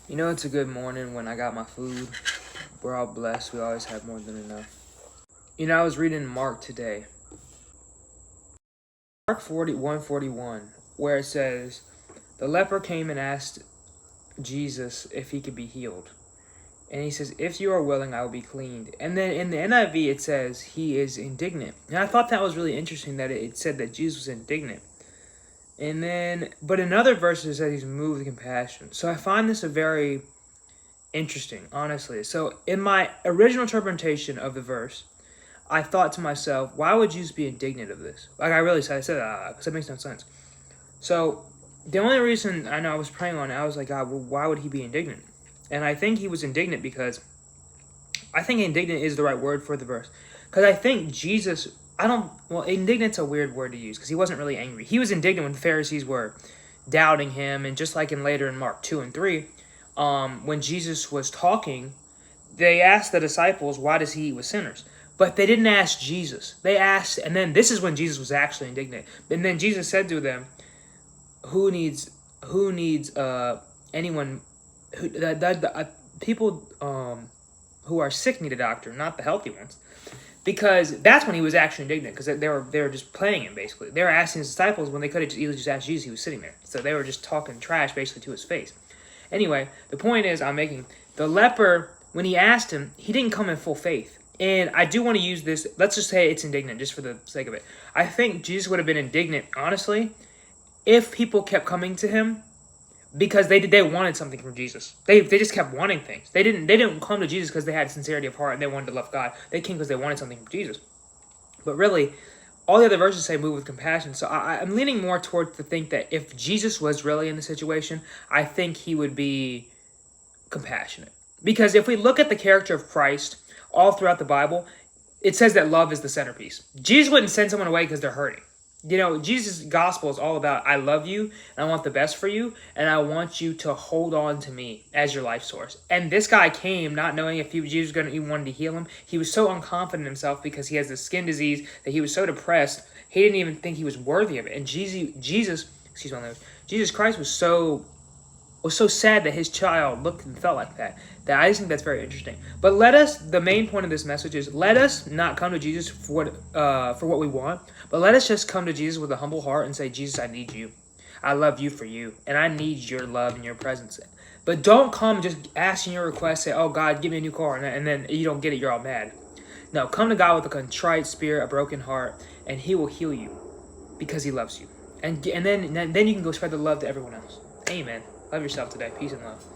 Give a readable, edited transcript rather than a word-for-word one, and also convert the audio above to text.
You know, it's a good morning when I got my food. We're all blessed. We always have more than enough. You know, I was reading Mark today. Mark 41:41, where it says, the leper came and asked Jesus if he could be healed. And he says, if you are willing, I will be cleaned. And then in the NIV, it says he is indignant. And I thought that was really interesting that it said that Jesus was indignant. And then, but in other verses, it says he's moved with compassion. So I find this a very interesting, honestly. So in my original interpretation of the verse, I thought to myself, why would Jesus be indignant of this? Like I said, because that makes no sense. So the only reason I know I was praying on it, I was like, God, well, why would he be indignant? And I think he was indignant because I think indignant is the right word for the verse. Because I think Jesus, indignant's a weird word to use because he wasn't really angry. He was indignant when the Pharisees were doubting him. And just like later in Mark 2 and 3, when Jesus was talking, they asked the disciples, why does he eat with sinners? But they didn't ask Jesus. They asked, and then this is when Jesus was actually indignant. And then Jesus said to them, who needs anyone people who are sick need a doctor, not the healthy ones. Because that's when he was actually indignant, because they were just playing him, basically. They were asking his disciples when they could have just easily just asked Jesus. He was sitting there. So they were just talking trash, basically, to his face. Anyway, the point is I'm making, the leper, when he asked him, he didn't come in full faith. And I do want to use this, let's just say it's indignant, just for the sake of it. I think Jesus would have been indignant, honestly, if people kept coming to him because they wanted something from Jesus. They just kept wanting things. They didn't come to Jesus because they had sincerity of heart and they wanted to love God. They came because they wanted something from Jesus. But really, all the other verses say move with compassion. So I'm leaning more towards to think that if Jesus was really in the situation, I think he would be compassionate. Because if we look at the character of Christ all throughout the Bible, it says that love is the centerpiece. Jesus wouldn't send someone away because they're hurting. You know, Jesus' gospel is all about, I love you, and I want the best for you, and I want you to hold on to me as your life source. And this guy came not knowing if Jesus was going to even wanted to heal him. He was so unconfident in himself because he has this skin disease that he was so depressed, he didn't even think he was worthy of it. And Jesus Christ was so sad that his child looked and felt like that I just think that's very interesting. But the main point of this message is, let us not come to Jesus for what we want, but let us just come to Jesus with a humble heart and say, Jesus, I need you. I love you for you, and I need your love and your presence. But don't come just asking your request, say, oh, God, give me a new car, and then you don't get it, you're all mad. No, come to God with a contrite spirit, a broken heart, and he will heal you because he loves you. And then you can go spread the love to everyone else. Amen. Love yourself today. Peace and love.